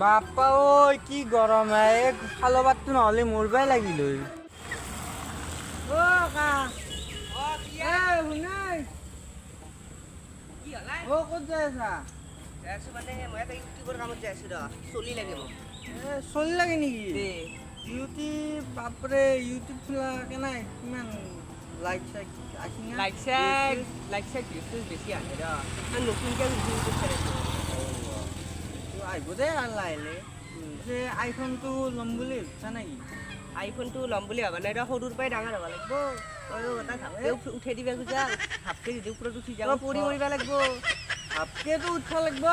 বাপ্পা ঐ কি গৰম খালো ভাতটো নহ'লে মৰবাই লাগিল ক'ত যাই আছা চলি লাগে নেকি ইউটিউব বাপৰে ইউটিউব খোলা কেনে কিমান লাইক চাইক বেছি আহে নতুনকৈ আহিব দে আৰু লাহে যে আইফোনটো ল'ম বুলি ভাবিছা নেকি আইফোনটো ল'ম বুলি ভাবা নাই সৰুৰ পৰাই ডাঙৰ হ'ব লাগিব উঠাই দিবা খোজা ভাপকে যদি ওপৰত উঠি যাব পৰি মৰিব লাগিব ভাপকেতো উঠবা লাগিব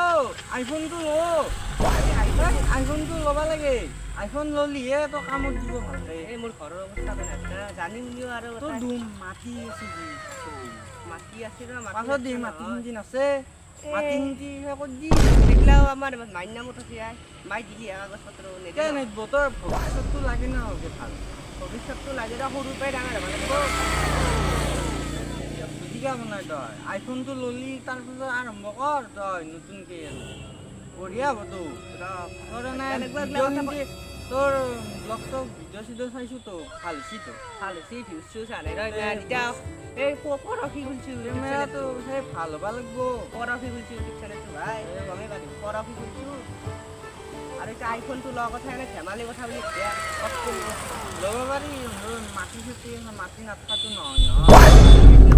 আইফোনটো আইফোনটো ল'বা লাগে আইফোন ল'লিহে তই কামত দিব ভালকে মোৰ ঘৰৰ অৱস্থা বেয়া জানিম আৰু তোৰ মাটি আছে মাটি আছে পাছত দি মাটি হিঞ্জিন আছে মাটি হিঞ্জি ক'ত দি সেইগিলাও আমাৰ মাইৰ নামত আছে মাই দিলি কাগজ পত্ৰ নিদিব তোৰ ভৱিষ্যতটো লাগে ন ভাল ভৱিষ্যতটো লাগে সৰুৰ পৰাই ডাঙৰ হ'ব লাগিব বুজিকা বনাই তই আইফোনটো ল'লি তাৰপিছত আৰম্ভ কৰ তই নতুনকে বঢ়িয়া হ'ব তোৰ তোৰ ব্লগ চগ ভিডিঅ' চিডিঅ' চাইছো তো ভাল হৈছে ভিউজ চিউজ আনে এতিয়া এই পৰহি খুলিছোঁ কেমেৰাটো সেই ভাল হ'ব লাগিব পৰহি খুলিছোঁ ইউটিউব চেনেলটো ভাই গমেই পালোঁ পৰহি খুলিছোঁ আৰু এতিয়া আইফোনটো লোৱা কথা এনে ধেমালি কথা বুলি ল'ব পাৰি মাটি চাটি মাটি নাথাকাটো নহয়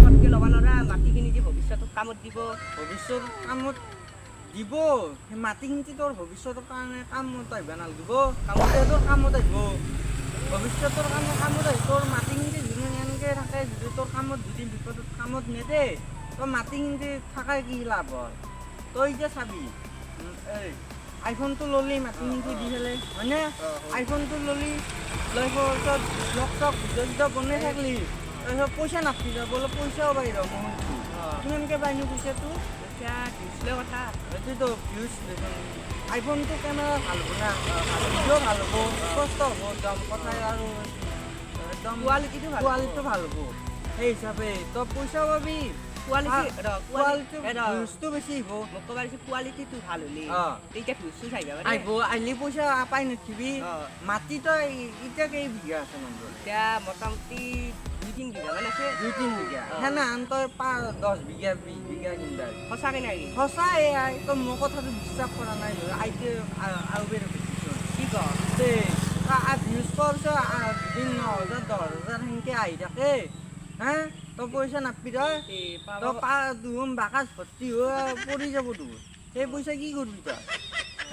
পটকৈ ল'ব নোৱাৰা মাটিখিনি দি ভৱিষ্যতত কামত দিব ভৱিষ্যত কামত দিব সেই মাটিখিনি তোৰ ভৱিষ্যতৰ কাৰণে কামত আহিব নালাগিব তোৰ কামত আহিব ভৱিষ্যতৰ কাৰণে কামত আহিব তোৰ মাটিখিনি যদি এনেকৈ থাকে যদি তোৰ কামত যদি বিপদত কামত নেদে তোৰ মাটিখিনি থাকাৰ কি লাভ হয় তই এতিয়া চাবি এই আইফোনটো ল'লি মাটিখিনি দি পেলাই হয়নে আইফোনটো ল'লি লৈ পিছত ব্লগ চগ ভিডিঅ' চিডিঅ' বনাই থাকলি তাৰপিছত পইচা নাপাবি বোলে পইচাও বাহিৰ কিমানকৈ পাইনো পইচাটো কথা এইটোতো ভিউজ দেখোন আইফোনটো কেমেৰা ভাল হ'ব না ভিডিঅ' ভাল হ'ব স্পষ্ট হ'ব একদম কথা আৰু একদম কোৱালিটিটো ভাল হ'ব সেই হিচাপে তই পইচাও পাবি ভিউজটো বেছি হ'ব মোক ক'ব লাগিছে কোৱালিটিটো ভাল হ'লে এতিয়া ভিউজটো চাই যাবা আহিব আহিলে পইচা পাই নথিবি মাটি তই এতিয়া কেই বিঘা আছে নম্বৰ এতিয়া মোটামুটি 2-3 বিঘা মান আছে 2-3 বিঘা সেনাহান তই 10 বিঘা 20 বিঘা কিনবা সঁচাকৈ নাই সঁচা এয়াই তই মোৰ কথাটো বিশ্বাস কৰা নাই আইতে আৰু বেৰ কি কওঁ ভিউজ পোৱাৰ পিছত 9,000 10,000 সেনেকৈ আহি থাকে হা তই পইচা নাপাবি তই বাকাচ ভৰ্তি হৈ পৰি যাব তোৰ সেই পইচা কি কৰিবি তই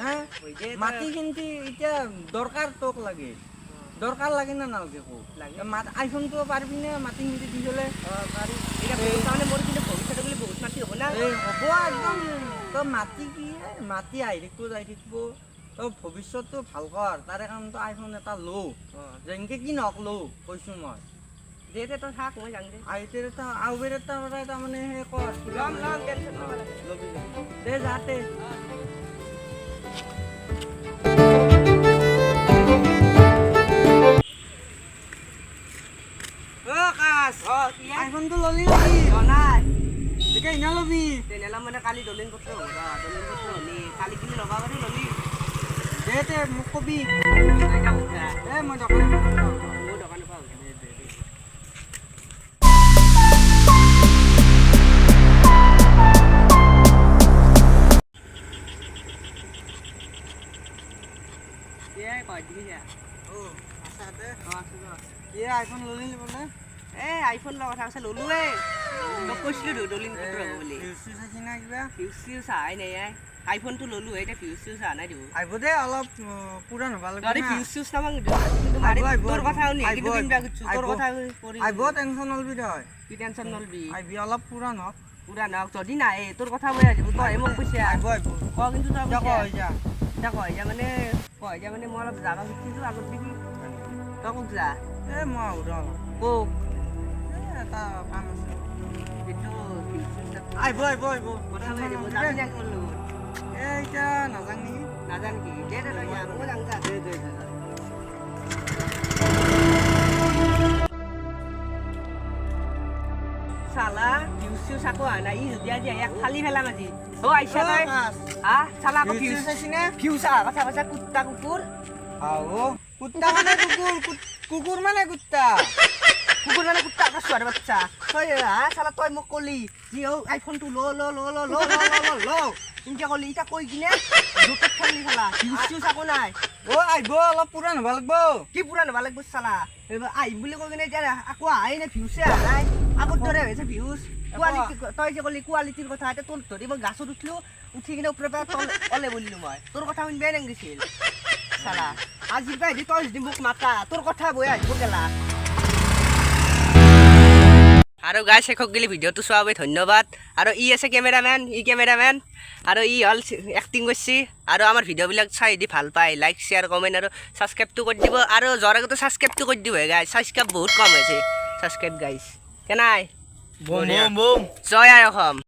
হা মাটিখিনি এতিয়া দৰকাৰ তোক লাগে দৰকাৰ লাগে না নালাগে আইফোনটো পাৰিবি নে মাটিখিনি দি পেলাই তাৰমানে মোৰ কিন্তু ভৱিষ্যতে বুলি বহুত মাটি হ'ব না হ'ব একদম তই মাটি কি মাটি আহি থাকিব যাই থাকিব তই ভৱিষ্যতটো ভাল কৰ তাৰে কাৰণে তই আইফোন এটা লওঁ যেনেকৈ কি নহওক লওঁ কৈছোঁ মই দে তই থাক মই যাম দে আইতেৰ এটা আউবেৰ এটা পৰাই তাৰমানে সেই কৰ ল'বি দে যাতে আইফোনটো ল'লি নেকি নাই এতিয়া ইনা ল'বি তেনেহ'লে মানে কালি দলিন পত্ৰ হ'ব দলিন পত্ৰ হ'লি কালি কিনি ল'বা পাৰি ল'লি দে মোক কবি মই দোকানত মোৰ দোকানৰ পৰা আইফোন ল'লি বোলে আইফোন লোৱা কথা আছে ল'লোৱে মই কৈছিলোঁ দলিন পত্ৰ হ'ব বুলি ভিউজ চিউজ চাই নাই আইফোনটো ল'লোঁ এতিয়া ভিউজ চিউজ চা নাই দিব আহিব দে অলপ পুৰাণ হ'ব লাগিব ভিউজ চিউজ নাপাওঁ তোৰ কথা শুনি তোৰ কথা আহিব টেনশ্যন নলবি তই কি টেনশ্যন নলবি আহিবি অলপ পুৰাণ হওক যদি নাই তোৰ কথা কৈ আহিব তই মোক কৈছে আহিব ক কিন্তু তই হৈ যা কয় যা মানে মই অলপ যাব খুজিছিলোঁ আগত দেখি তই ক'ত যা মই আহোঁ ক'ত এটা কাম আছে কিন্তু আহিব কথা কৈ আহিব যাবি না মোৰ লগত এতিয়া নাজান নেকি নাজান কি দে তই যা মই যাম যা দে চালা ভিউজ চিউ চাকো আহা নাই ই যদি আজি এক ফালি ফেলাম আজি আইছা তই হা চালা আকৌ ভিউজ চাইছিনে ভিউ চা কথা কৈছা কুত্তা কুকুৰ কুত্তা মানে কুকুৰ মানে কুত্তা কুকুৰ মানে কুত্তা আকৌ ছোৱালী বাচ্চা তই হা চালা তই মোক কলি যি আইফোনটো ল ইনকে কলি ইটা কৈ কিনে জোকত খেলি খেলা ভিউজ চিউ চাকো নাই আহিব অলপ পুৰাণ হ'ব লাগিব কি পুৰা নবা লাগব চালা আহিম বুলি কৈ কিনে এতিয়া আকৌ আহাই নাই ভিউজে অহা নাই আগৰ দৰে হৈছে ভিউজ কোৱালিটি তই যে কলি কোৱালিটিৰ কথা এতিয়া তোৰ ধৰি মই গাছত উঠিলো উঠি কিনে ওপৰৰ পৰা তল অলে বলিলো মই তোৰ কথা শুনিবাই নাংগিছিল চালা আজিৰ পৰা তই যদি মোক মাতা তোৰ কথা বৈ আহিব গেলা আৰু গাইছ শেষক গেলি ভিডিঅ'টো চোৱাৰ বাবে ধন্যবাদ আৰু ই আছে কেমেৰামেন আৰু ই হ'ল এক্টিং কৰিছে আৰু আমাৰ ভিডিঅ'বিলাক চাই দি ভাল পায় লাইক শ্বেয়াৰ কমেণ্ট আৰু ছাবস্ক্ৰাইবটো কৰি দিব আৰু যোৱাৰ আগতে ছাবস্ক্ৰাইবটো কৰি দিব গাইছ ছাবস্ক্ৰাইব বহুত কম হৈছে ছাবস্ক্ৰাইব গাইছ কেনাই বুম বুম বুম জয় আই অসম